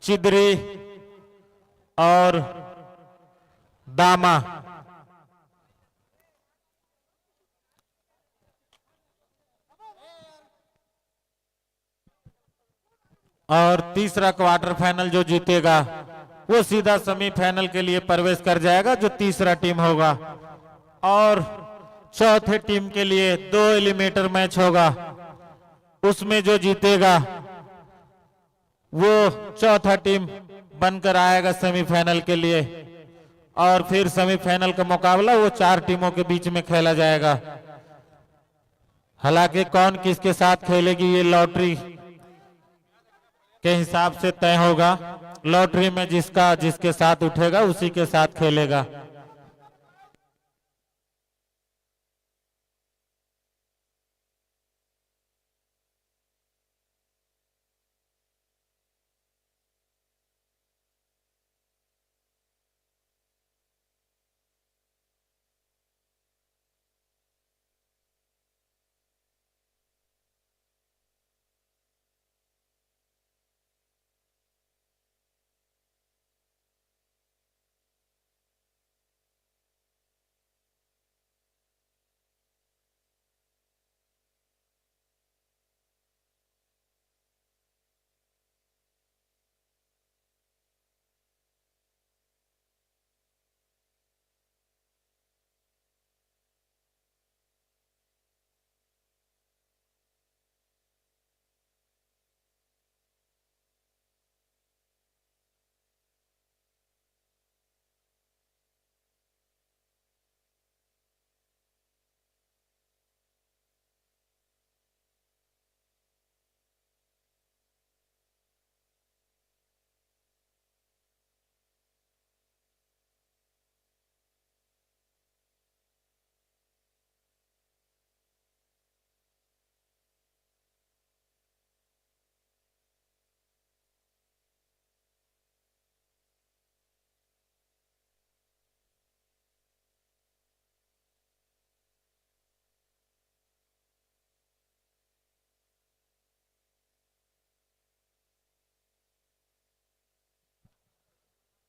चिदरी और दामा। और तीसरा क्वार्टर फाइनल जो जीतेगा वो सीधा सेमीफाइनल के लिए प्रवेश कर जाएगा, जो तीसरा टीम होगा। और चौथे टीम के लिए 2 एलिमिनेटर मैच होगा, उसमें जो जीतेगा वो चौथा टीम बनकर आएगा सेमीफाइनल के लिए। और फिर सेमीफाइनल का मुकाबला वो 4 टीमों के बीच में खेला जाएगा। हालांकि कौन किसके साथ खेलेगी ये लॉटरी के हिसाब से तय होगा। लॉटरी में जिसके साथ उठेगा उसी के साथ खेलेगा।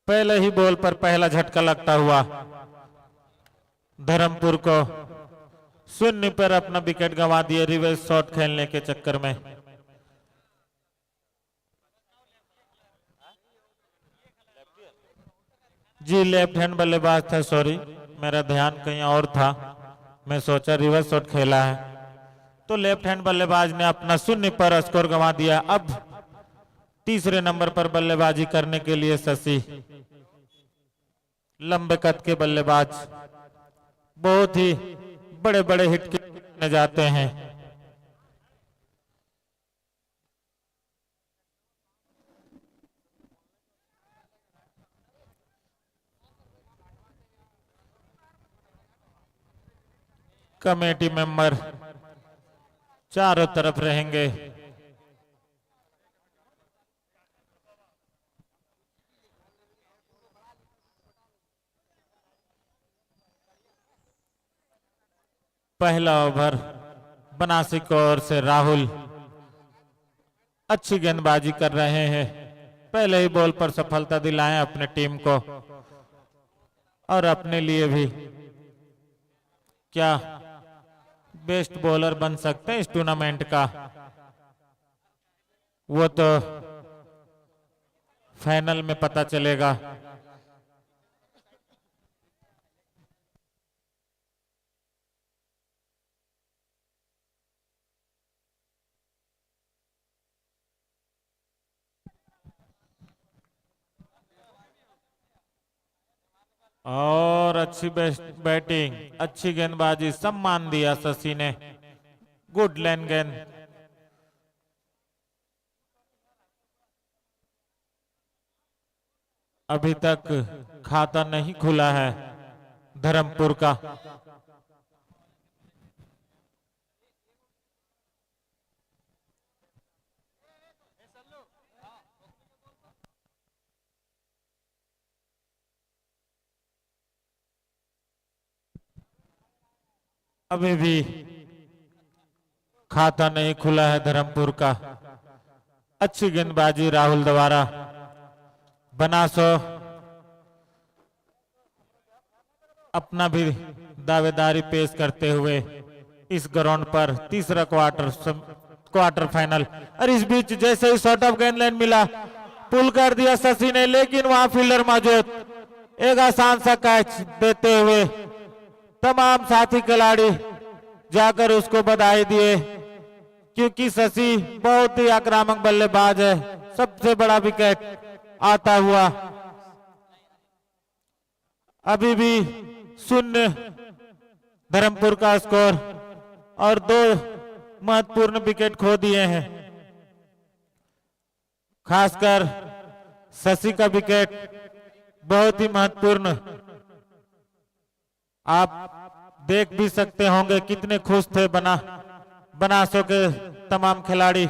पहले ही बॉल पर पहला झटका लगता हुआ धर्मपुर को 0 पर अपना विकेट गंवा दिए रिवर्स शॉट खेलने के चक्कर में। जी लेफ्ट हैंड बल्लेबाज था, सॉरी मेरा ध्यान कहीं और था, मैं सोचा रिवर्स शॉट खेला है। तो लेफ्ट हैंड बल्लेबाज ने अपना 0 पर स्कोर गंवा दिया। अब तीसरे नंबर पर बल्लेबाजी करने के लिए शशि, लंबे कद के बल्लेबाज, बहुत ही बड़े बड़े हिट के जाते हैं। कमेटी मेंबर चारों तरफ रहेंगे। पहला ओवर बनासी की ओर से राहुल अच्छी गेंदबाजी कर रहे हैं, पहले ही बॉल पर सफलता दिलाएं अपने टीम को और अपने लिए भी। क्या बेस्ट बॉलर बन सकते हैं इस टूर्नामेंट का, वो तो फाइनल में पता चलेगा। और अच्छी बैटिंग, अच्छी गेंदबाजी, सम्मान दिया शशि ने, गुड लेन गेंद। अभी तक खाता नहीं खुला है धर्मपुर का। अभी भी खाता नहीं खुला है धर्मपुर का। अच्छी गेंदबाजी राहुल द्वारा, बनासो अपना भी दावेदारी पेश करते हुए इस ग्राउंड पर तीसरा क्वार्टर फाइनल। और इस बीच जैसे ही शॉट ऑफ गेंद लाइन मिला, पुल कर दिया शशि ने, लेकिन वहां फील्डर मौजूद, एक आसान सा कैच देते हुए तमाम साथी खिलाड़ी जाकर उसको बधाई दिए, क्योंकि शशि बहुत ही आक्रामक बल्लेबाज है। सबसे बड़ा विकेट आता हुआ, अभी भी 0 धर्मपुर का स्कोर, और 2 महत्वपूर्ण विकेट खो दिए हैं। खासकर शशि का विकेट बहुत ही महत्वपूर्ण। आप देख भी सकते होंगे कितने खुश थे बनासों के तमाम खिलाड़ी।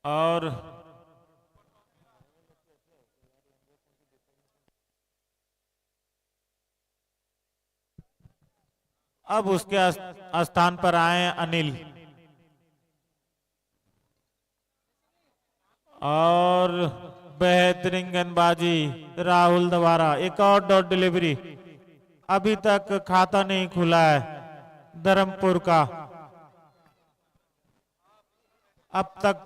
और अब उसके स्थान पर आए अनिल, और बेहतरीन गेंदबाजी राहुल दोबारा, एक और डॉट डिलीवरी। अभी तक खाता नहीं खुला है धर्मपुर का। अब तक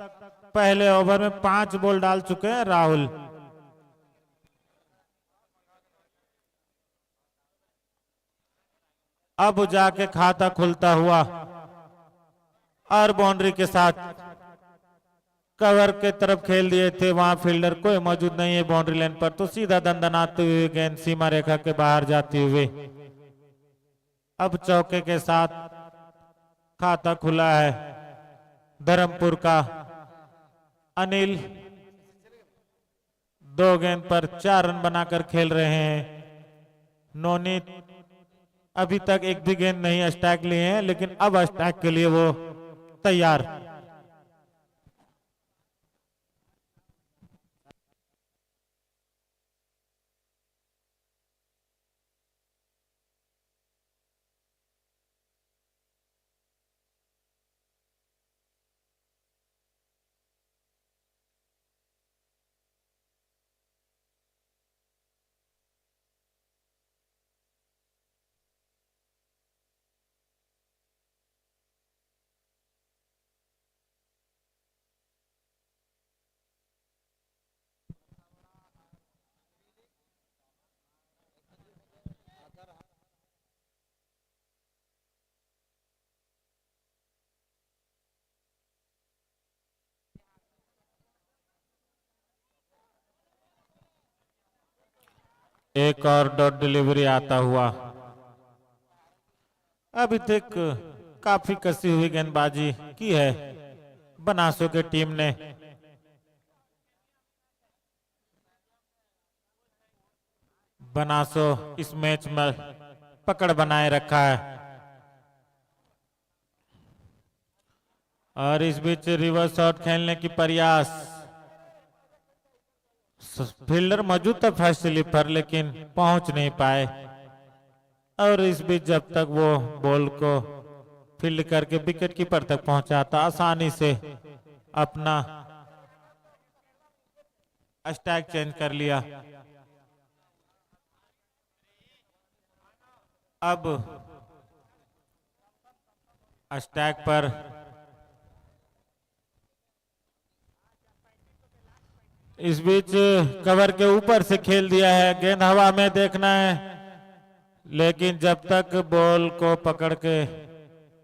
पहले ओवर में 5 बॉल डाल चुके हैं राहुल। अब जाके खाता खुलता हुआ, और बाउंड्री के साथ कवर के तरफ खेल दिए थे, वहां फील्डर कोई मौजूद नहीं है बाउंड्री लाइन पर, तो सीधा दंदनाते हुए गेंद सीमा रेखा के बाहर जाते हुए अब चौके के साथ खाता खुला है धर्मपुर का। अनिल 2 गेंद पर 4 रन बनाकर खेल रहे हैं। नवनीत अभी तक एक भी गेंद नहीं स्ट्राइक लिए हैं, लेकिन अब स्ट्राइक के लिए वो तैयार। एक और डॉट डिलीवरी आता हुआ। अभी तक काफी कसी हुई गेंदबाजी की है बनासों के टीम ने। बनासो इस मैच में पकड़ बनाए रखा है, और इस बीच रिवर्स शॉट खेलने की प्रयास। फील्डर मौजूद था फर्स्ट स्लिप पर, लेकिन पहुंच नहीं पाए, और इस बीच जब तक वो बॉल को फील्ड करके विकेट कीपर तक पहुंचाता, आसानी से अपना स्ट्राइक चेंज कर लिया। अब स्ट्राइक पर इस बीच कवर के ऊपर से खेल दिया है, गेंद हवा में देखना है, लेकिन जब तक बॉल को पकड़ के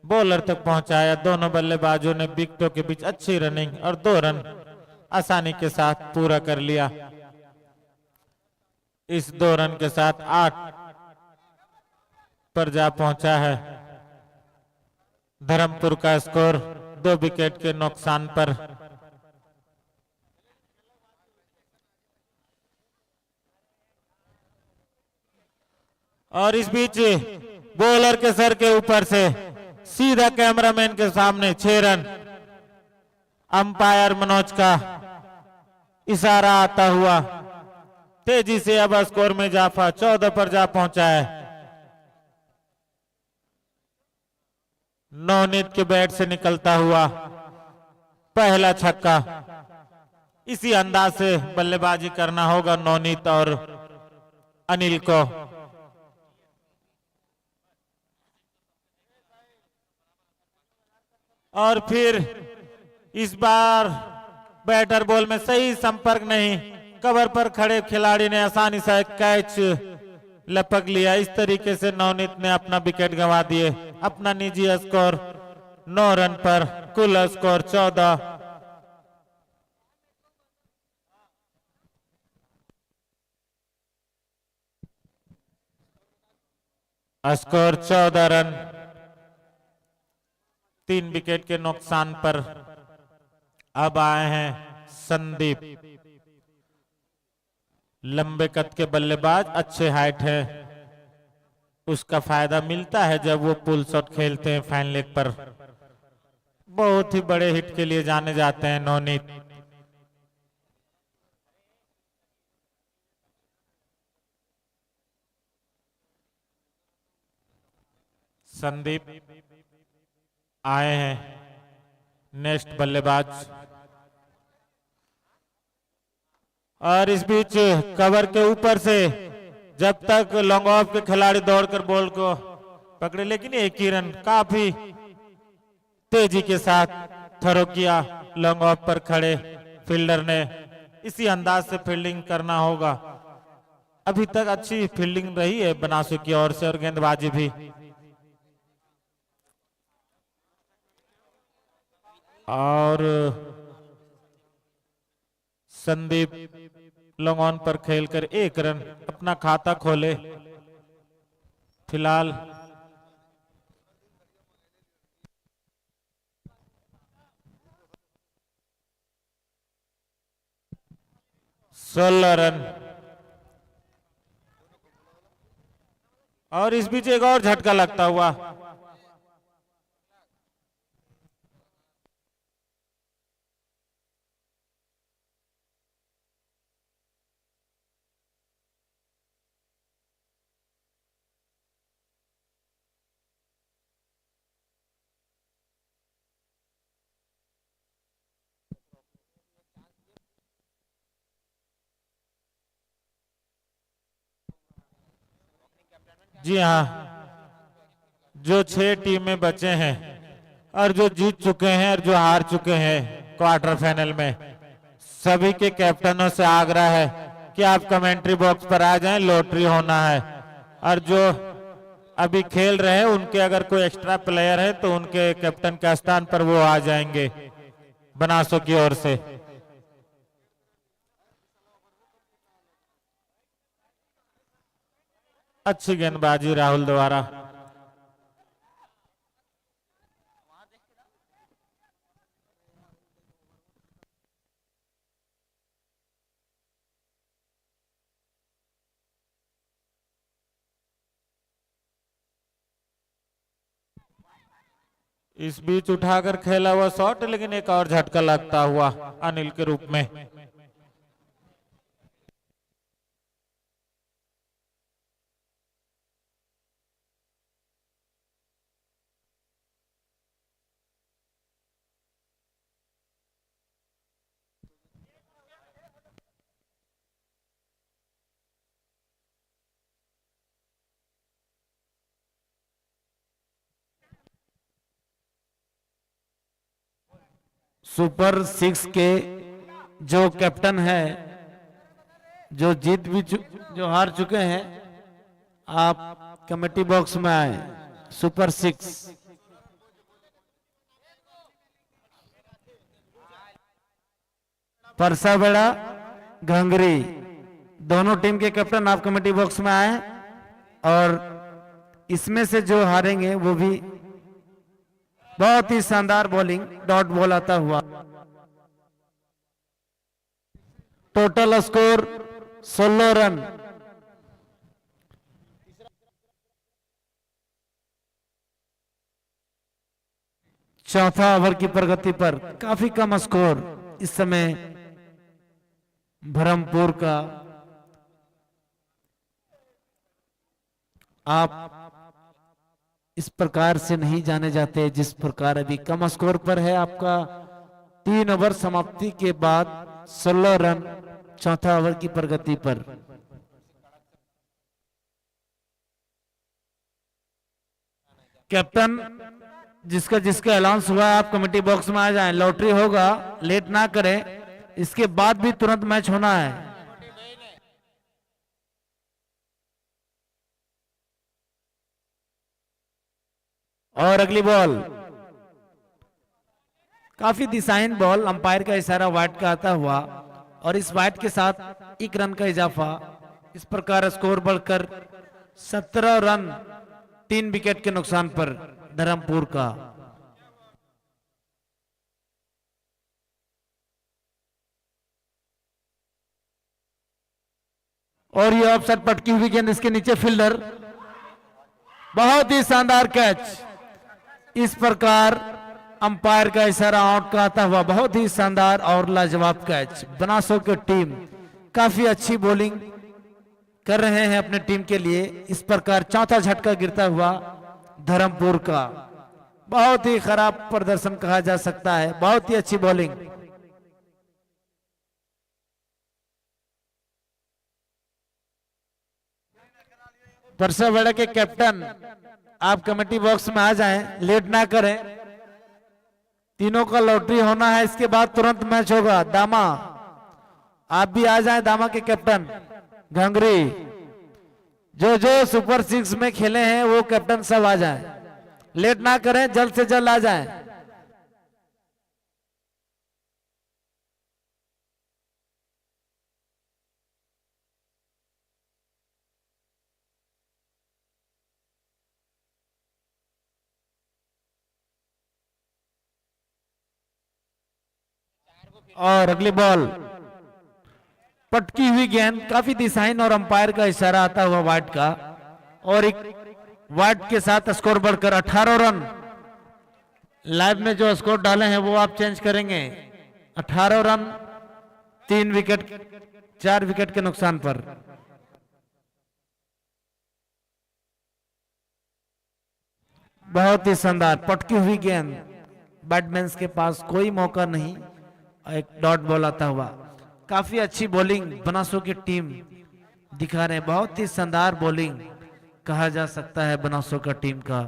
बॉलर तक पहुंचाया, दोनों बल्लेबाजों ने विकेटों के बीच अच्छी रनिंग और 2 रन आसानी के साथ पूरा कर लिया। इस 2 रन के साथ 8 पर जा पहुंचा है धर्मपुर का स्कोर 2 विकेट के नुकसान पर। और इस बीच बॉलर के सर के ऊपर से सीधा कैमरामैन के सामने 6 रन। अंपायर मनोज का इशारा आता हुआ तेजी से अब स्कोर में इजाफा 14 पर जा पहुंचा है। नवनीत के बैट से निकलता हुआ पहला छक्का। इसी अंदाज से बल्लेबाजी करना होगा नवनीत और अनिल को। और फिर इस बार बैटर बॉल में सही संपर्क नहीं, कवर पर खड़े खिलाड़ी ने आसानी से कैच लपक लिया। इस तरीके से नवनीत ने अपना विकेट गंवा दिए। अपना निजी स्कोर 9 रन पर, कुल स्कोर 14। Score 14 run. 3 विकेट के नुकसान पर अब आए हैं संदीप। लंबे कद के बल्लेबाज, अच्छे हाइट है, उसका फायदा मिलता है जब वो पुल शॉट खेलते हैं फाइन लेग पर। बहुत ही बड़े हिट के लिए जाने जाते हैं नवनीत। संदीप आए हैं नेक्स्ट बल्लेबाज। और इस बीच कवर के ऊपर से जब तक लॉन्ग ऑफ के खिलाड़ी दौड़कर बॉल को पकड़े, लेकिन एक ही रन काफी तेजी के साथ थ्रो किया लॉन्ग ऑफ पर खड़े फील्डर ने। इसी अंदाज से फील्डिंग करना होगा। अभी तक अच्छी फील्डिंग रही है बनासु की ओर से और गेंदबाजी भी। और संदीप लॉन्ग ऑन पर खेलकर 1 रन अपना खाता खोले। फिलहाल सोलह रन। और इस बीच एक और झटका लगता हुआ। जी हाँ, जो 6 टीमें बचे हैं और जो जीत चुके हैं और जो हार चुके हैं क्वार्टर फाइनल में, सभी के कैप्टनों से आग्रह है कि आप कमेंट्री बॉक्स पर आ जाएं, लॉटरी होना है। और जो अभी खेल रहे हैं उनके अगर कोई एक्स्ट्रा प्लेयर है तो उनके कैप्टन के स्थान पर वो आ जाएंगे बनासो की ओर से। अच्छी गेंदबाजी राहुल द्वारा। इस बीच उठाकर खेला हुआ शॉट, लेकिन एक और झटका लगता हुआ अनिल के रूप में। सुपर 6 के जो कैप्टन है, जो जीत भी जो हार चुके हैं, आप कमेटी बॉक्स में आए। सुपर 6 परसाबेड़ा, घंगरी, दोनों टीम के कैप्टन आप कमेटी बॉक्स में आए। और इसमें से जो हारेंगे वो भी बहुत ही शानदार बॉलिंग, डॉट बॉल आता हुआ। Total score 16 run. चौथा ओवर की प्रगति पर काफी कम स्कोर इस समय बरहमपुर का। आप इस प्रकार से नहीं जाने जाते जिस प्रकार अभी कम स्कोर पर है आपका। 3 ओवर समाप्ति के बाद 16 रन चौथा ओवर की प्रगति पर। कैप्टन जिसका जिसका अनाउंस हुआ है आप कमेटी बॉक्स में आ जाएं। लॉटरी होगा, लेट ना करें, इसके बाद भी तुरंत मैच होना है। और अगली बॉल काफी दिशाहीन बॉल, अंपायर का इशारा वाइड का आता हुआ और इस वाइड के साथ 1 रन का इजाफा। इस प्रकार स्कोर बढ़कर 17 रन 3 विकेट के नुकसान पर धर्मपुर का। और ये ऑफसाइड पटकी हुई गेंद, इसके नीचे फील्डर, बहुत ही शानदार कैच। इस प्रकार अंपायर का इशारा आउट का आता हुआ बहुत ही शानदार और लाजवाब कैच। बनासो की टीम काफी अच्छी बॉलिंग कर रहे हैं अपने टीम के लिए। इस प्रकार चौथा झटका गिरता हुआ धर्मपुर का। बहुत ही खराब प्रदर्शन कहा जा सकता है, बहुत ही अच्छी बॉलिंग। परसावाड़ा के कैप्टन आप कमेटी बॉक्स में आ जाएं, लेट ना करें, तीनों का लॉटरी होना है, इसके बाद तुरंत मैच होगा। दामा आप भी आ जाएं, दामा के कैप्टन घंगरी, जो जो सुपर 6 में खेले हैं वो कैप्टन सब आ जाएं, लेट ना करें, जल्द से जल्द आ जाएं। और अगली बॉल पटकी हुई गेंद, काफी दिशाहीन और अंपायर का इशारा आता हुआ वाइड का, और एक वाइड के साथ स्कोर बढ़कर 18 रन। लाइव में जो स्कोर डाले हैं वो आप चेंज करेंगे। 18 रन 3 विकेट 4 विकेट के नुकसान पर। बहुत ही शानदार पटकी हुई गेंद, बैट्समैन के पास कोई मौका नहीं, एक डॉट बॉल आता हुआ। काफी अच्छी बॉलिंग बनासो की टीम दिखा रहे हैं, बहुत ही शानदार बॉलिंग कहा जा सकता है बनासो का टीम का।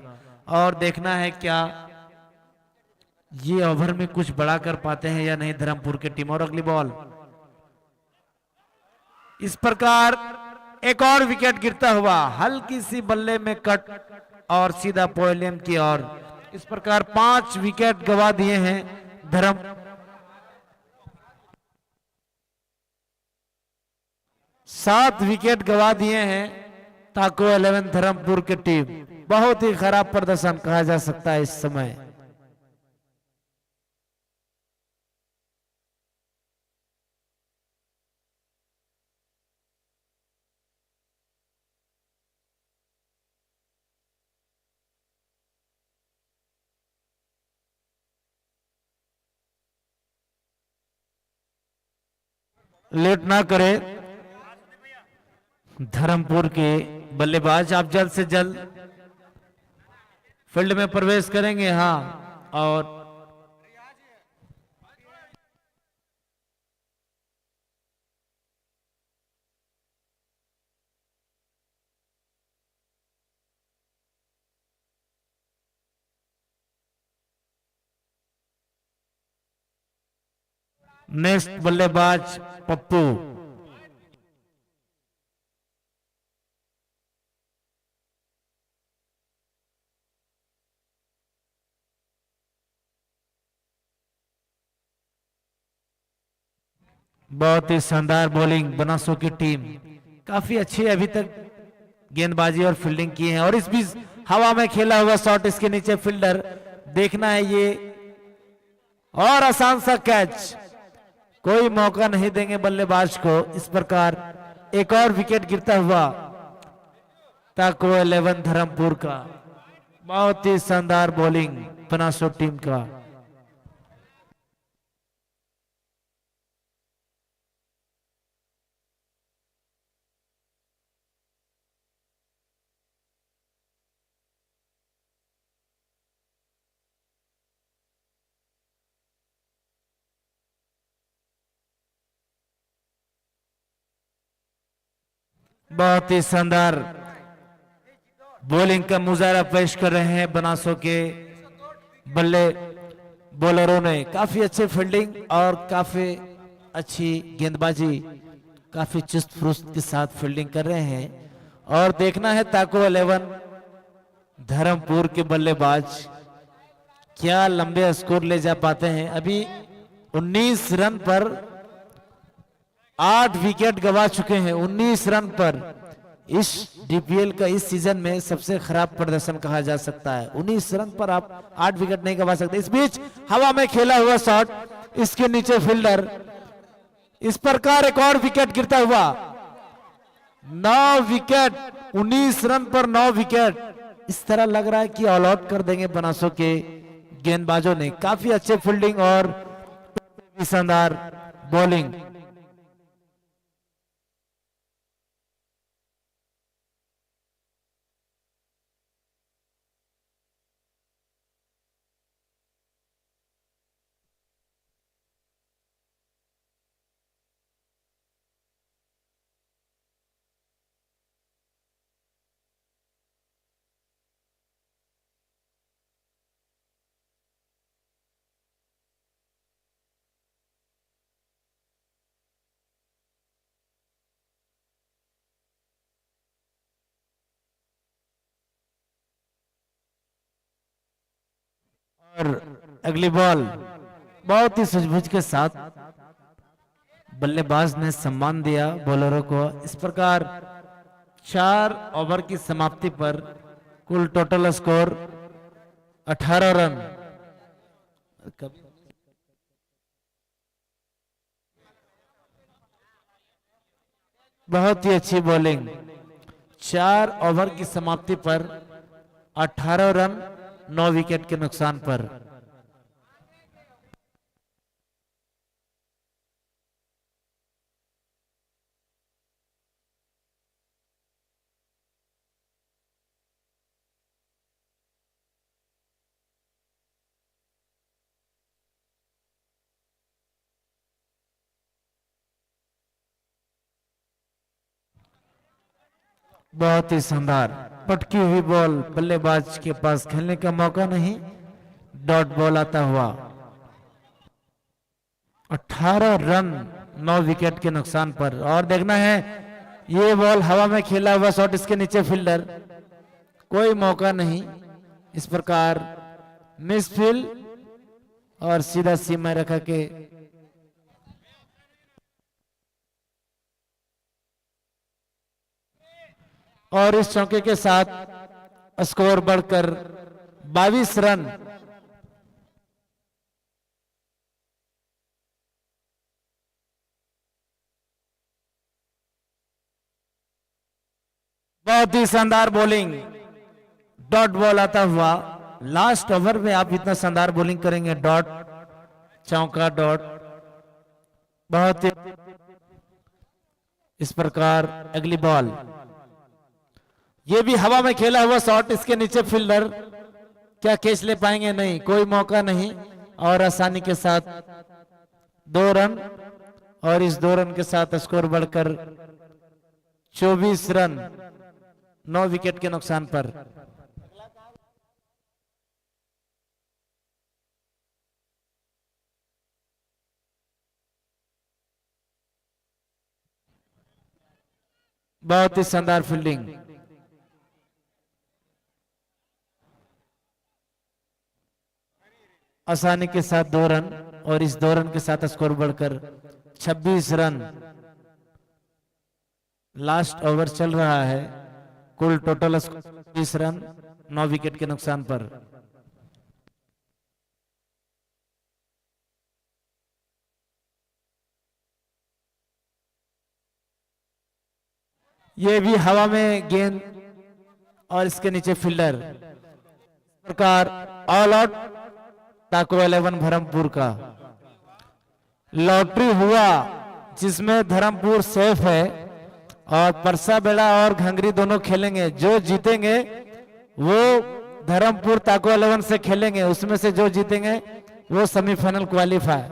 और देखना है क्या ये ओवर में कुछ बड़ा कर पाते हैं या नहीं धर्मपुर की टीम। और अगली बॉल इस प्रकार एक और विकेट गिरता हुआ, हल्की सी बल्ले में कट और सीधा पोलियम की ओर। इस प्रकार 5 विकेट गवा दिए हैं धर्म 7 विकेट गवा दिए हैं ताको 11 धर्मपुर की टीम। बहुत ही खराब प्रदर्शन कहा जा सकता है इस समय। लेट ना करे धर्मपुर के बल्लेबाज, आप जल्द से जल्द फील्ड में प्रवेश करेंगे। हाँ, और नेक्स्ट बल्लेबाज पप्पू। बहुत ही शानदार बॉलिंग बनासो की टीम, काफी अच्छी अभी तक गेंदबाजी और फील्डिंग की है। और इस बीच हवा में खेला हुआ शॉट, इसके नीचे फील्डर, देखना है ये, और आसान सा कैच, कोई मौका नहीं देंगे बल्लेबाज को। इस प्रकार एक और विकेट गिरता हुआ ताको 11 धर्मपुर का। बहुत ही शानदार बॉलिंग बनासो टीम का। बहुत ही शानदार बॉलिंग का मुजाहरा पेश कर रहे हैं बनासों के बल्ले बॉलरों ने। काफी अच्छी फील्डिंग और काफी अच्छी गेंदबाजी, काफी चुस्त फुरुस्त के साथ फील्डिंग कर रहे हैं। और देखना है ताको 11 धर्मपुर के बल्लेबाज क्या लंबे स्कोर ले जा पाते हैं। अभी 19 रन पर 8 विकेट गवा चुके हैं। 19 रन पर इस डीपीएल का इस सीजन में सबसे खराब प्रदर्शन कहा जा सकता है। 19 रन पर आप 8 विकेट नहीं गवा सकते। इस बीच हवा में खेला हुआ शॉट, इसके नीचे फील्डर, इस प्रकार एक और विकेट गिरता हुआ। 9 विकेट, 19 रन पर 9 विकेट। इस तरह लग रहा है कि ऑल आउट कर देंगे बनासों के गेंदबाजों ने। काफी अच्छे फील्डिंग और शानदार बॉलिंग। और अगली बॉल बहुत ही सूझबूझ के साथ बल्लेबाज ने सम्मान दिया बॉलरों को। इस प्रकार 4 ओवर की समाप्ति पर कुल टोटल स्कोर 18 रन। बहुत ही अच्छी बॉलिंग। 4 ओवर की समाप्ति पर 18 रन 9 विकेट के नुकसान पर। बहुत ही शानदार पटकी हुई बॉल, बल्लेबाज के पास खेलने का मौका नहीं, डॉट बॉल आता हुआ। 18 रन 9 विकेट के नुकसान पर। और देखना है ये बॉल हवा में खेला हुआ शॉट, इसके नीचे फील्डर, कोई मौका नहीं। इस प्रकार मिस फील्ड और सीधा सीमा रेखा के और इस चौके के साथ स्कोर बढ़कर 22 रन। बहुत ही शानदार बॉलिंग, डॉट बॉल आता हुआ। लास्ट ओवर में आप इतना शानदार बॉलिंग करेंगे, डॉट, चौका, डॉट, बहुत ही। इस प्रकार अगली बॉल, ये भी हवा में खेला हुआ शॉट, इसके नीचे फील्डर, क्या कैच ले पाएंगे? नहीं, कोई मौका नहीं। और आसानी के साथ 2 रन, और इस 2 रन के साथ स्कोर बढ़कर 24 रन 9 विकेट के नुकसान पर। बहुत ही शानदार फील्डिंग। आसानी के साथ 2 रन, और इस 2 रन के साथ स्कोर बढ़कर 26 रन। लास्ट ओवर चल रहा है, कुल टोटल 20 रन 9 विकेट के नुकसान पर। ये भी हवा में गेंद और इसके नीचे फील्डर। प्रकार ऑल आउट ताको 11 धर्मपुर का। लॉटरी हुआ जिसमें धर्मपुर सेफ है, और परसा बेड़ा और घंगरी दोनों खेलेंगे। जो जीतेंगे वो धर्मपुर ताको 11 से खेलेंगे, उसमें से जो जीतेंगे वो सेमीफाइनल क्वालिफाई।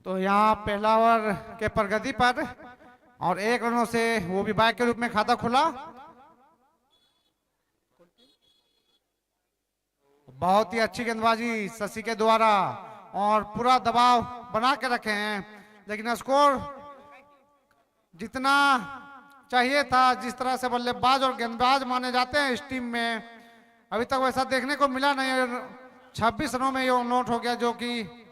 तो यहाँ पहला ओवर के प्रगति पर और 1 रनों से वो भी बाइक के रूप में खाता खुला। बहुत ही अच्छी गेंदबाजी शशि के द्वारा और पूरा दबाव बना के रखे हैं, लेकिन स्कोर जितना चाहिए था, जिस तरह से बल्लेबाज और गेंदबाज माने जाते हैं इस टीम में, अभी तक वैसा देखने को मिला नहीं। 26 रनों में ये नोट हो गया, जो कि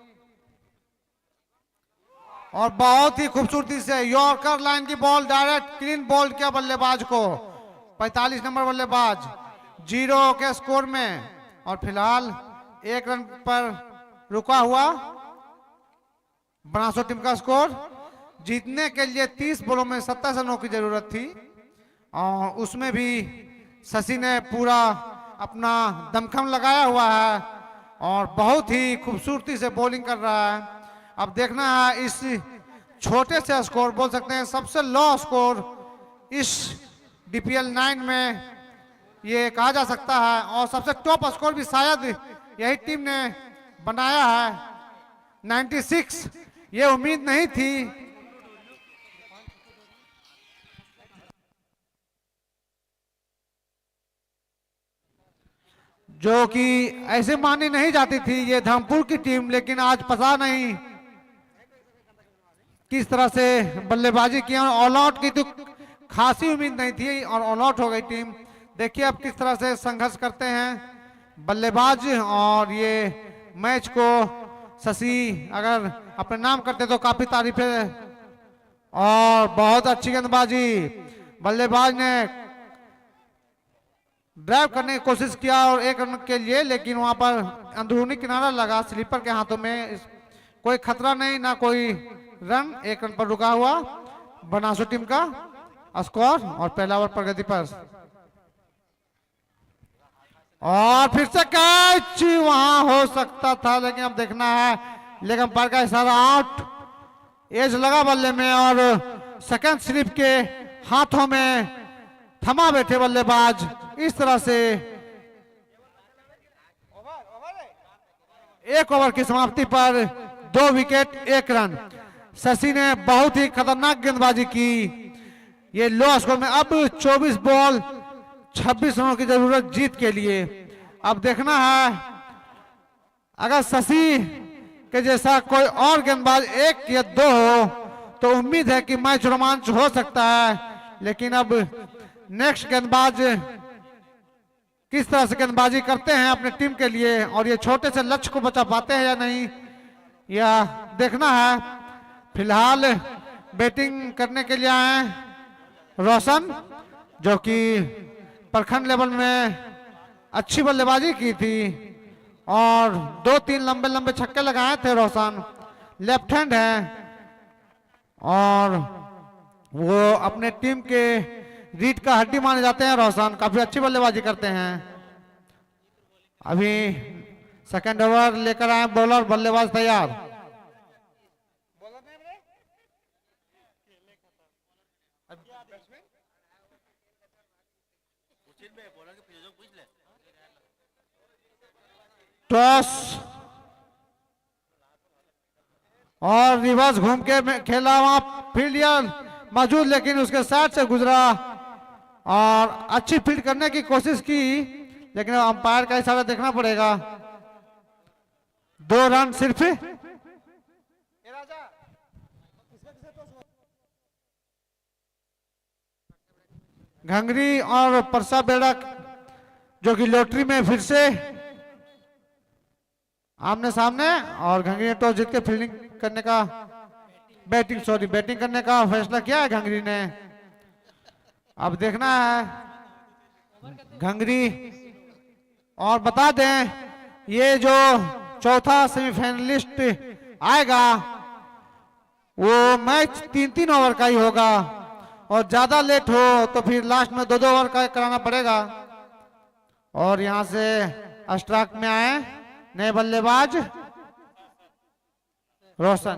और बहुत ही खूबसूरती से यॉर्कर लाइन की बॉल डायरेक्ट क्लीन बॉल किया बल्लेबाज को। 45 नंबर बल्लेबाज 0 के स्कोर में और फिलहाल 1 रन पर रुका हुआ बनासो टीम का स्कोर। जीतने के लिए 30 बॉलों में 27 रनों की जरूरत थी और उसमें भी शशि ने पूरा अपना दमखम लगाया हुआ है और बहुत ही खूबसूरती से बॉलिंग कर रहा है। अब देखना है इस छोटे से स्कोर, बोल सकते हैं सबसे लो स्कोर इस DPL 9 में ये कहा जा सकता है, और सबसे टॉप स्कोर भी शायद यही टीम ने बनाया है 96। ये उम्मीद नहीं थी। जो कि ऐसे मानी नहीं जाती थी ये धामपुर की टीम, लेकिन आज पता नहीं किस तरह से बल्लेबाजी किया। ऑल आउट की तो खासी उम्मीद नहीं थी और ऑल आउट हो गई टीम। देखिए अब किस तरह से संघर्ष करते हैं बल्लेबाज, और ये मैच को शशि अगर अपने नाम करते तो काफी तारीफें। और बहुत अच्छी गेंदबाजी, बल्लेबाज ने ड्राइव करने की कोशिश किया और 1 रन के लिए, लेकिन वहां पर अंदरूनी किनारा लगा स्लीपर के हाथों में। कोई खतरा नहीं, ना कोई रन, 1 रन पर रुका हुआ बनासो टीम का स्कोर। और पहला ओवर प्रगति पर और फिर से कैच वहां हो सकता था, लेकिन अब देखना है। लेग अंपायर का इशारा आउट, एज लगा बल्ले में और सेकंड स्लिप के हाथों में थमा बैठे बल्लेबाज। इस तरह से 1 ओवर की समाप्ति पर 2 विकेट 1 रन। शशि ने बहुत ही खतरनाक गेंदबाजी की। ये लो स्कोर में अब 24 बॉल 26 रनों की जरूरत जीत के लिए। अब देखना है अगर शशि के जैसा कोई और गेंदबाज 1 या 2 हो तो उम्मीद है कि मैच रोमांच हो सकता है। लेकिन अब नेक्स्ट गेंदबाज किस तरह से गेंदबाजी करते हैं अपने टीम के लिए और ये छोटे से लक्ष्य को बचा पाते हैं या नहीं, यह देखना है। फिलहाल बैटिंग करने के लिए आए रोशन, जो कि प्रखंड लेवल में अच्छी बल्लेबाजी की थी और 2-3 लंबे लंबे छक्के लगाए थे रोशन। लेफ्ट हैंड है और वो अपने टीम के रीढ़ का हड्डी माने जाते हैं रोशन, काफी अच्छी बल्लेबाजी करते हैं। अभी सेकंड ओवर लेकर आए बॉलर, बल्लेबाज तैयार। टॉस और रिवर्स घूम के खेला, वहां फील्डर मौजूद लेकिन उसके साथ से गुजरा और अच्छी फील्ड करने की कोशिश की, लेकिन अंपायर का इशारा देखना पड़ेगा। 2 रन सिर्फ। घंगरी और परसा बेड़क जो कि लॉटरी में फिर से आमने सामने, और घंगरी ने टॉस जीत के फील्डिंग करने का बैटिंग करने का फैसला किया है घंगरी ने। अब देखना है घंगरी। और बता दें ये जो चौथा सेमीफाइनलिस्ट आएगा वो मैच 3-3 ओवर का ही होगा और ज्यादा लेट हो तो फिर लास्ट में 2-2 ओवर का कराना पड़ेगा। और यहां से स्ट्राइक में आए नए बल्लेबाज रोशन।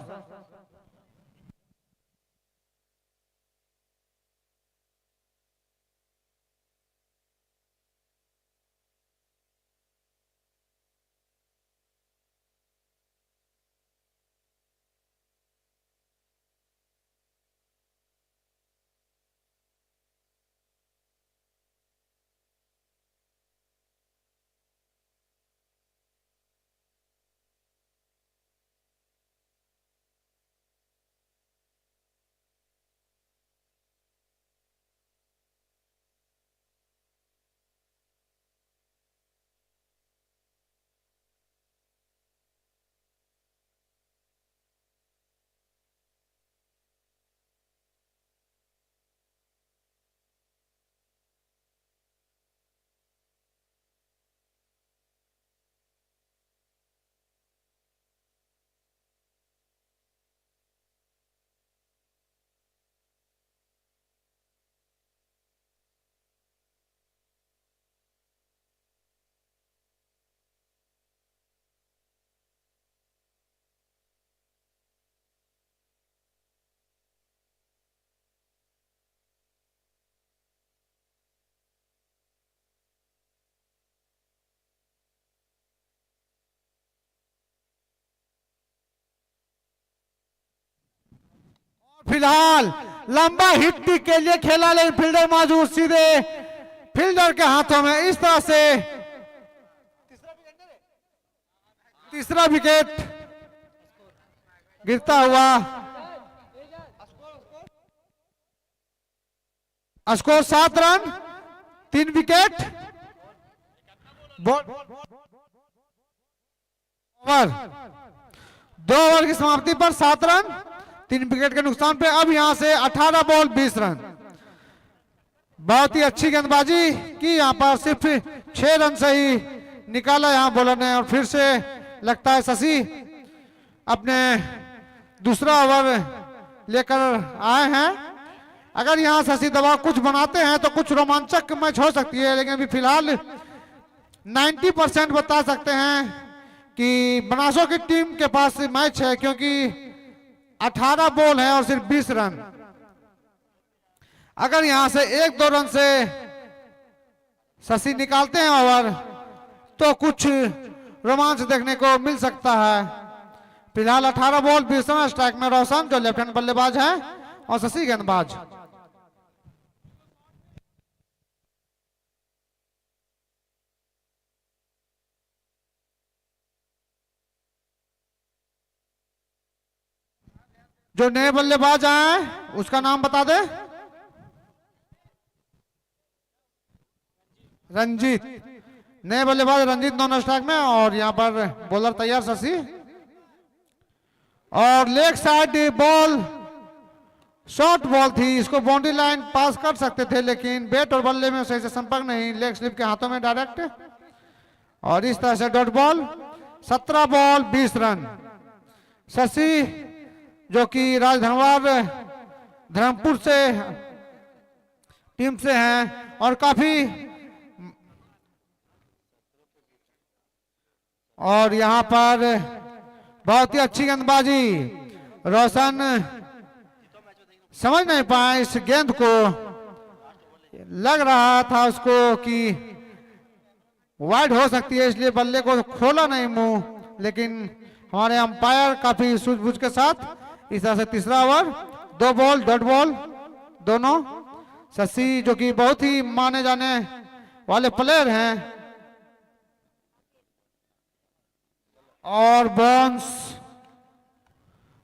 फिलहाल लंबा हिट के लिए खेला, लेकिन फील्डर मौजूद, सीधे फील्डर के हाथों में। इस तरह से तीसरा विकेट गिरता हुआ। Score 7 run, 3 wicket. Over 2 over की समाप्ति पर 7 रन, 3 विकेट के नुकसान पे। अब यहां से 18 बॉल 20 रन। बहुत ही अच्छी गेंदबाजी की यहां पर, सिर्फ 6 रन से ही निकाला यहां बॉलर ने। और फिर से लगता है शशि अपने दूसरा ओवर लेकर आए हैं। अगर यहां शशि दबाव कुछ बनाते हैं तो कुछ रोमांचक मैच हो सकती है, लेकिन अभी फिलहाल 90% बता सकते हैं कि बनासो की टीम के पास मैच है, क्योंकि 18 बॉल है और सिर्फ 20 रन। अगर यहां से 1-2 रन से शशि निकालते हैं ओवर तो कुछ रोमांच देखने को मिल सकता है। फिलहाल 18 बॉल 20 रन। स्ट्राइक में रोशन जो लेफ्ट हैंड बल्लेबाज है और शशि गेंदबाज। जो नए बल्लेबाज आए उसका नाम बता दे। रंजीत, नए बल्लेबाज रंजीत नॉन स्ट्राइक में। और यहां पर बॉलर तैयार शशि। और leg side ball, short ball थी, इसको बाउंड्री लाइन पास कर सकते थे, लेकिन बैट और बल्ले में सही से संपर्क नहीं, लेग स्लिप के हाथों में डायरेक्ट। और इस तरह से dot ball. 17 ball 20 run. Shashi जो कि राजधनवार धर्मपुर से टीम से हैं और काफी, और यहां पर बहुत ही अच्छी गेंदबाजी। रोशन समझ नहीं पाए इस गेंद को, लग रहा था उसको कि वाइड हो सकती है, इसलिए बल्ले को खोला नहीं मुंह, लेकिन हमारे अंपायर काफी सूझबूझ के साथ। इस तरह से तीसरा ओवर 2 बॉल डॉट बॉल दोनों। शशि जो कि बहुत ही माने जाने वाले प्लेयर हैं। और बॉन्स,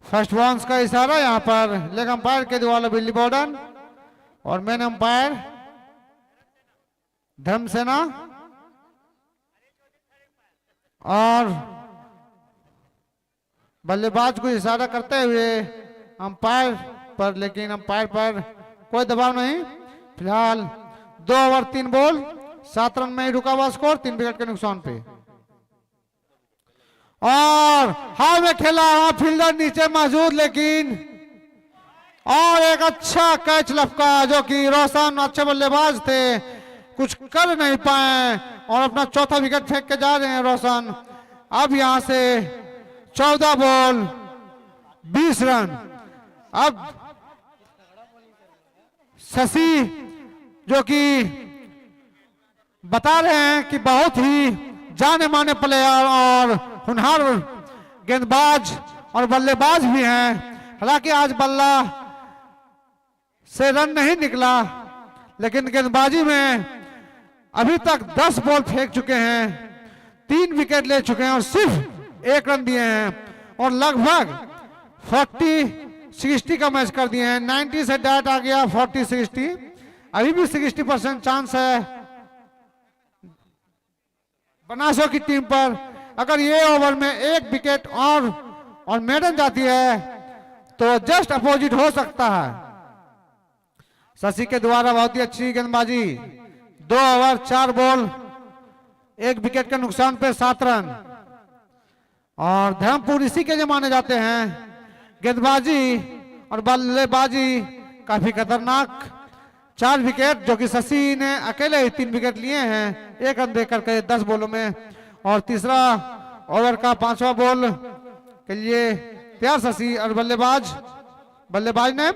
फर्स्ट बॉन्स का इशारा यहां पर लेग अंपायर के द्वारा बिल्ली बॉर्डन। और मेन अंपायर धर्मसेना। और बल्लेबाज को इशारा करते हुए अंपायर पर, लेकिन अंपायर पर कोई दबाव नहीं। फिलहाल 2 ओवर 3 बॉल 7 रन में ही रुका हुआ स्कोर, 3 विकेट के नुकसान पे। और हाल में खेला हुआ फील्डर नीचे मौजूद, लेकिन और एक अच्छा कैच लपका, जो कि रोशन अच्छे बल्लेबाज थे, कुछ कर नहीं पाए और अपना चौथा विकेट फेंक के जा रहे हैं रोशन। अब यहां से 14 बॉल 20 रन। अब शशि जो कि बता रहे हैं कि बहुत ही जाने माने प्लेयर और होनहार गेंदबाज और बल्लेबाज भी हैं। हालांकि आज बल्ला से रन नहीं निकला, लेकिन गेंदबाजी में अभी तक 10 बॉल फेंक चुके हैं, 3 विकेट ले चुके हैं और सिर्फ 1 रन दिए हैं। और लगभग 40-60 का मैच कर दिए हैं। 90 से डायरेक्ट आ गया 40-60। अभी भी 60% चांस है बनासो की टीम पर। अगर ये ओवर में 1 विकेट और मेडन जाती है तो जस्ट अपोजिट हो सकता है। शशि के द्वारा बहुत ही अच्छी गेंदबाजी। 2 ओवर 4 बॉल 1 विकेट के नुकसान पे 7 रन। और धर्मपुर इसी के लिए माने जाते हैं। गेंदबाजी और बल्लेबाजी काफी खतरनाक। 4 विकेट जो कि शशि ने अकेले ही 3 विकेट लिए हैं 1 रन देकर के 10 बॉलों में। और तीसरा ओवर का 5वां बॉल के लिए तैयार शशि। और बल्लेबाज ने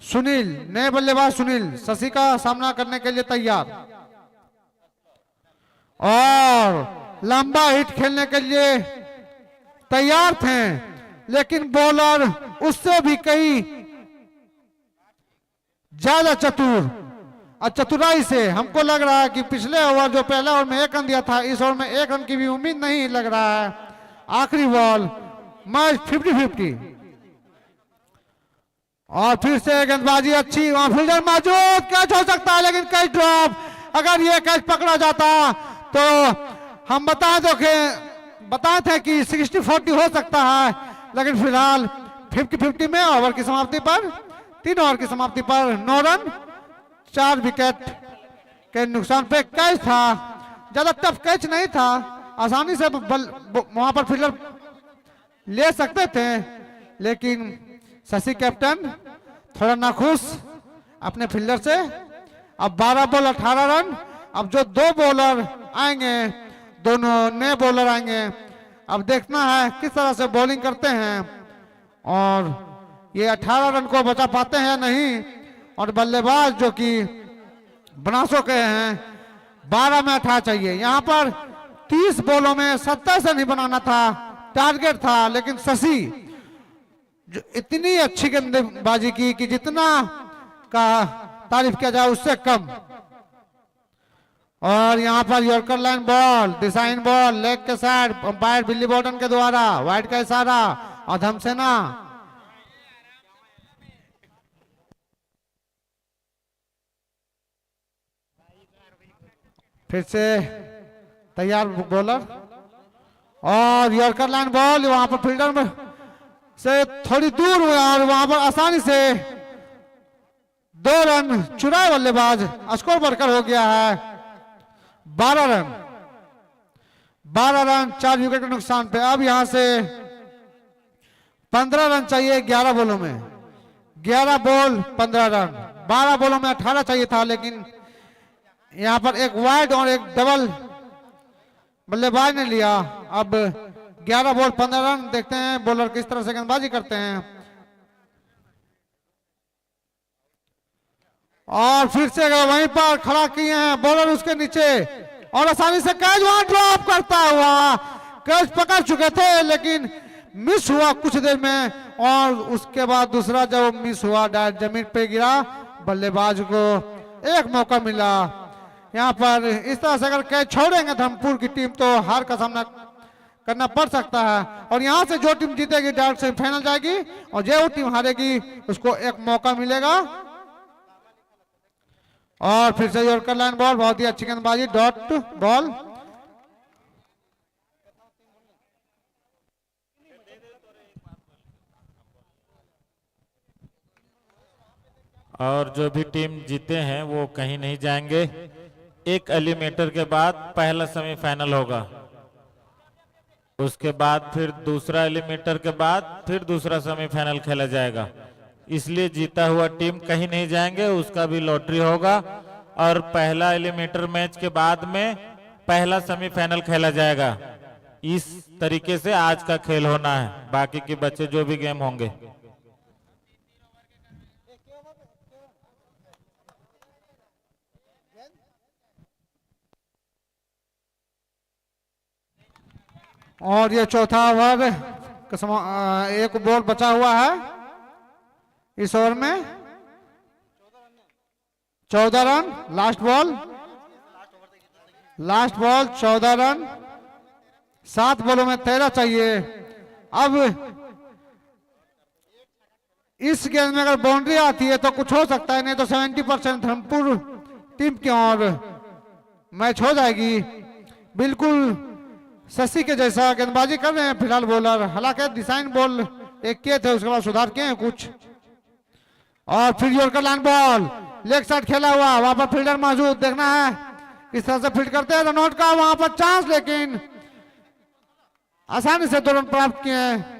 सुनील, नए बल्लेबाज सुनील शशि का सामना करने के लिए तैयार। और लंबा हिट खेलने के लिए तैयार थे, लेकिन बॉलर उससे भी कई ज्यादा चतुर और चतुराई से हमको लग रहा है कि पिछले ओवर जो पहले ओवर में 1 रन दिया था, इस ओवर में 1 रन की भी उम्मीद नहीं लग रहा है। आखिरी बॉल, मैच 50-50 और फिर से गेंदबाजी अच्छी, वहां फील्डर मौजूद, कैच हो सकता है लेकिन कैच ड्रॉप। अगर ये कैच पकड़ा जाता तो हम बताए थे कि 60-40 हो सकता है, लेकिन फिलहाल 50-50 में ओवर की समाप्ति पर 3 ओवर की समाप्ति पर 9 रन 4 विकेट के नुकसान पे कैच था। ज्यादा टफ कैच नहीं था, आसानी से वहां पर फील्डर ले सकते थे, लेकिन शशि कैप्टन थोड़ा नाखुश अपने फील्डर से। अब 12 बॉल 18 रन। अब जो 2 बॉलर आएंगे, दोनों नए बॉलर आएंगे, अब देखना है किस तरह से बॉलिंग करते हैं और ये 18 रन को बचा पाते हैं या नहीं। और बल्लेबाज जो कि बनासों के हैं, 12 में 18 चाहिए। यहाँ पर 30 बॉलों में 70 से नहीं बनाना था, टारगेट था, लेकिन शशि जो इतनी अच्छी गेंदबाजी की कि जितना का तारीफ किया जाए उससे कम। और यहाँ पर yorker line ball, design ball, leg के साइड, अंपायर बिल्ली बॉटन के द्वारा वाइड का इशारा और धमसेना। फिर से तैयार बॉलर और यॉर्कर लाइन बॉल, वहां पर फील्डर में से थोड़ी दूर हुआ और वहां पर आसानी से 2 रन चुराए बल्लेबाज। स्कोर बढ़कर हो गया है 12 रन। 12 रन 4 विकेट के नुकसान पे। अब यहां से 15 रन चाहिए 11 बॉलों में। 11 बॉल 15 रन, 12 बॉलों में 18 चाहिए था, लेकिन यहां पर एक वाइड और एक डबल बल्लेबाज ने लिया। अब 11 बॉल 15 रन। देखते हैं बॉलर किस तरह से गेंदबाजी करते हैं। और फिर से वहीं पर खड़ा किए हैं बॉलर उसके नीचे और आसानी से कैच वहां ड्रॉप करता हुआ। कैच पकड़ चुके थे लेकिन मिस हुआ कुछ देर में, और उसके बाद दूसरा जब मिस हुआ डायरेक्ट जमीन पे गिरा। बल्लेबाज को एक मौका मिला। यहाँ पर इस तरह से अगर कैच छोड़ेंगे धर्मपुर की टीम तो हार का सामना करना पड़ सकता है। और यहाँ से जो टीम जीतेगी डायरेक्ट सेमीफाइनल जाएगी, और जो टीम हारेगी उसको एक मौका मिलेगा। और फिर से यॉर्कर लाइन बॉल, बहुत ही अच्छी गेंदबाजी, डॉट बॉल। और जो भी टीम जीते हैं वो कहीं नहीं जाएंगे। एक एलिमिनेटर के बाद पहला सेमीफाइनल होगा, उसके बाद फिर दूसरा एलिमिनेटर के बाद फिर दूसरा सेमीफाइनल खेला जाएगा। इसलिए जीता हुआ टीम कहीं नहीं जाएंगे, उसका भी लॉटरी होगा। और पहला एलिमिनेटर मैच के बाद में पहला सेमीफाइनल खेला जाएगा। इस तरीके से आज का खेल होना है। बाकी के बच्चे जो भी गेम होंगे, और ये चौथा ओवर, एक बॉल बचा हुआ है इस ओवर में। 14 रन लास्ट बॉल 14 रन। 7 बॉलों में 13 चाहिए। अब इस गेंद में अगर बाउंड्री आती है तो कुछ हो सकता है, नहीं तो 70% धर्मपुर टीम की ओर मैच हो जाएगी। बिल्कुल शशि के जैसा गेंदबाजी कर रहे हैं फिलहाल बॉलर। हालांकि डिजाइन बॉल एक किए थे, उसके बाद सुधार किए हैं कुछ। और फिर yorker line ball, leg side खेला हुआ, वहां पर फील्डर मौजूद। देखना है किस तरह से फील्ड करते हैं। रनआउट का वहां पर चांस, लेकिन आसानी से 2 रन प्राप्त किए हैं।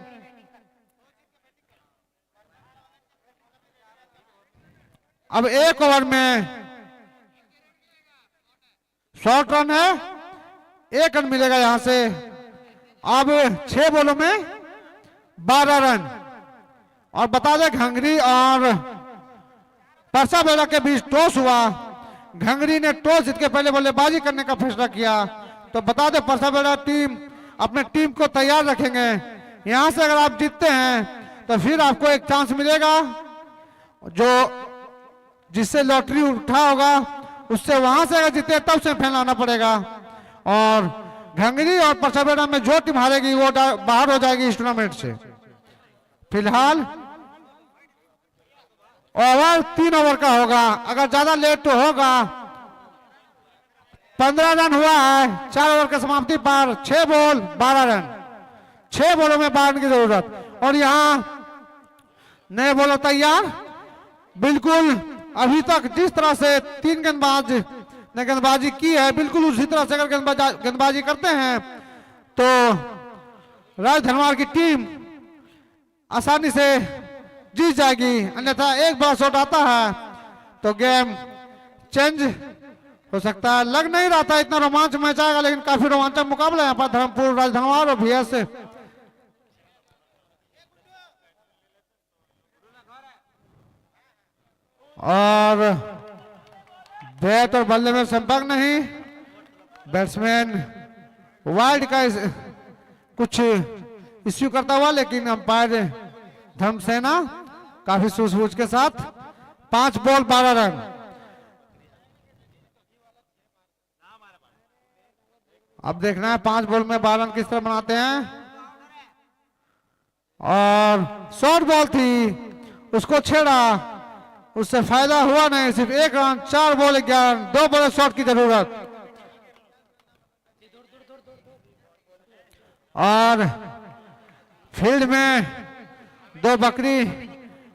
अब एक ओवर में शॉर्ट रन है, 1 रन मिलेगा यहां से। अब 6 बॉलों में 12 रन। और बता दें घंगरी और परसा बेड़ा के बीच टॉस हुआ। घंगरी ने टॉस जीत के पहले बल्लेबाजी करने का फैसला किया। तो बता दें परसा बेड़ा टीम अपने टीम को तैयार रखेंगे। यहां से अगर आप जीतते हैं तो फिर आपको एक चांस मिलेगा, जो जिससे लॉटरी उठा होगा उससे वहां से अगर जीते तब से फैन आना पड़ेगा। और घंगरी और परसवेड़ा में जो टीम हारेगी वो बाहर हो जाएगी इस टूर्नामेंट से। फिलहाल ओवर 3 ओवर का होगा, अगर ज्यादा लेट तो होगा। 15 रन हुआ है 4 ओवर की समाप्ति पर, 6 बॉल 12 रन, 6 बॉलों में 12 रन की जरूरत। और यहां नए बॉलर तैयार, बिल्कुल अभी तक जिस तरह से 3 गेंदबाज ने गेंदबाजी की है बिल्कुल उसी तरह से अगर गेंदबाजी करते हैं तो राज धनवार की टीम आसानी से जीत जाएगी। अन्यथा एक बड़ा शॉट आता है तो गेम चेंज हो सकता है। लग नहीं रहा था इतना रोमांच मैच आएगा, लेकिन काफी रोमांचक मुकाबला यहाँ पर धर्मपुर राज धनवार और VS। और बैट और बल्ले में संपर्क नहीं, बैट्समैन वाइड का कुछ इश्यू करता हुआ, लेकिन अंपायर धर्मसेना काफी सूझबूझ के साथ 5 बॉल 12 रन। अब देखना है 5 बॉल में 12 रन किस तरह बनाते हैं। और शॉर्ट बॉल थी, उसको छेड़ा, उससे फायदा हुआ नहीं, सिर्फ 1 रन, 4 बॉल 11 रन, 2 बड़े शॉट की जरूरत। और फील्ड में 2 बकरी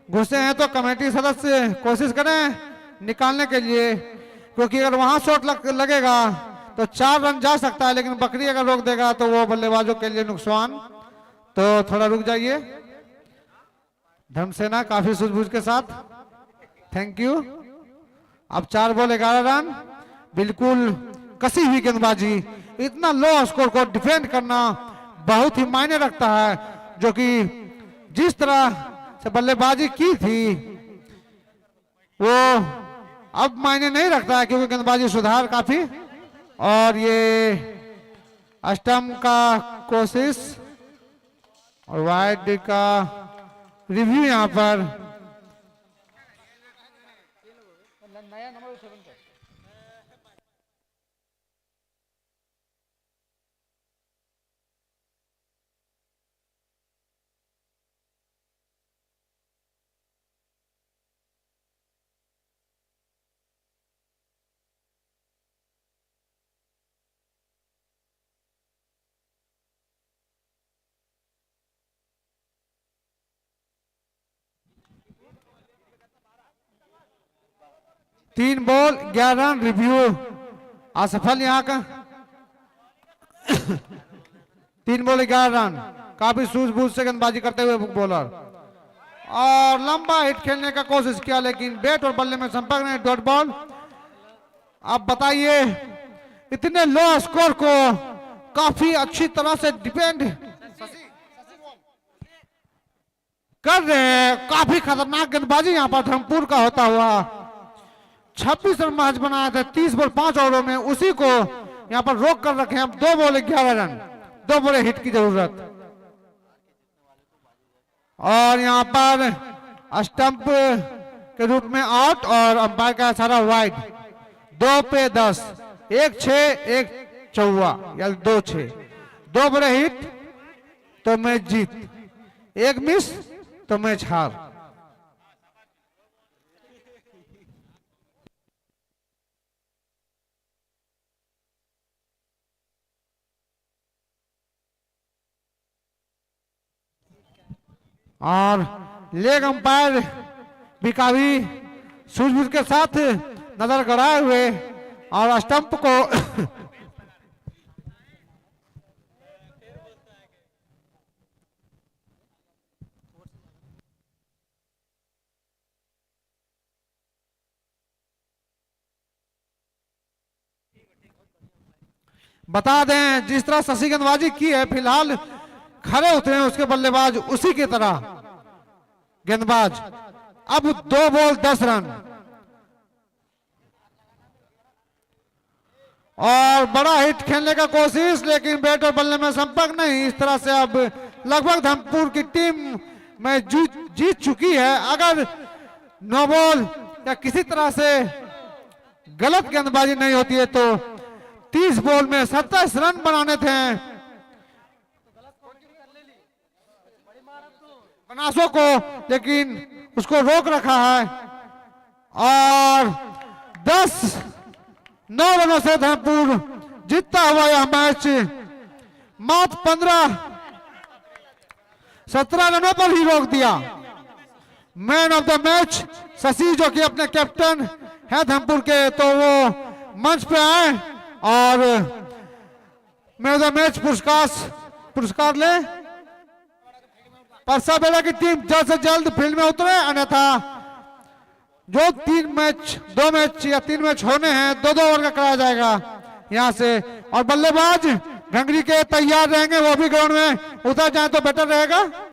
घुसे हैं तो कमेटी सदस्य कोशिश करें निकालने के लिए, क्योंकि अगर वहां शॉट लगेगा तो 4 रन जा सकता है, लेकिन बकरी अगर रोक देगा तो वो बल्लेबाजों के लिए नुकसान। तो थोड़ा रुक जाइए। धर्मसेना काफी सूझबूझ के साथ, थैंक यू। अब 4 बॉल 11 रन, बिल्कुल कसी हुई गेंदबाजी। इतना लो स्कोर को डिफेंड करना बहुत ही मायने रखता है, जो कि जिस तरह से बल्लेबाजी की थी वो अब मायने नहीं रखता है, क्योंकि गेंदबाजी सुधार काफी। और ये स्टंप का कोशिश और वाइड का रिव्यू यहां पर। तीन बॉल 11 रन रिव्यू असफल यहाँ का। 3 बॉल 11 रन, काफी सूझबूझ से गेंदबाजी करते हुए बॉलर, और लंबा हिट खेलने का कोशिश किया, लेकिन बैट और बल्ले में संपर्क नहीं, डॉट बॉल। अब बताइए इतने लो स्कोर को काफी अच्छी तरह से डिपेंड कर रहे हैं। काफी खतरनाक गेंदबाजी यहाँ पर धर्मपुर का होता हुआ। 26 रन मैच बनाया था 30 बॉल 5 ओवरों में, उसी को यहाँ पर रोक कर रखे हैं। अब 2 बॉल 11 रन, 2 बड़े हिट की जरूरत। और यहाँ पर स्टंप के रूप में आउट और अंपायर का इशारा वाइड। 2 पे 10, 1 6 1 चौवा या 2 6, 2 बड़े हिट तो मैच जीत, 1 मिस तो मैच हार। और लेग अंपायर भी काफी सूझबूझ के साथ नजर गड़ाए हुए और स्टंप को बता दें, जिस तरह शशि गेंदबाजी की है, फिलहाल खड़े उतरे हैं उसके बल्लेबाज उसी की तरह गेंदबाज। अब 2 बॉल 10 रन और बड़ा हिट खेलने का कोशिश, लेकिन बैट और बल्ले में संपर्क नहीं। इस तरह से अब लगभग धर्मपुर की टीम में जीत चुकी है। अगर नो बॉल या किसी तरह से गलत गेंदबाजी नहीं होती है तो 30 बॉल में 27 रन बनाने थे बनासों को, लेकिन उसको रोक रखा है और 10-9 रनों से धर्मपुर जीतता हुआ यह मैच मात्र 15-17 रनों पर ही रोक दिया। Man of the match Shashi जो कि अपने कैप्टन है धर्मपुर के, तो वो मंच पे आए और मैन ऑफ द मैच पुरस्कार ले। परसा बेड़ा की टीम जल्द से जल्द फील्ड में उतरे, अन्यथा जो 2 मैच या 3 मैच होने हैं 2-2 ओवर का कराया जाएगा यहां से। और बल्लेबाज घंगरी के तैयार रहेंगे, वो भी ग्राउंड में उतर जाए तो बेटर रहेगा।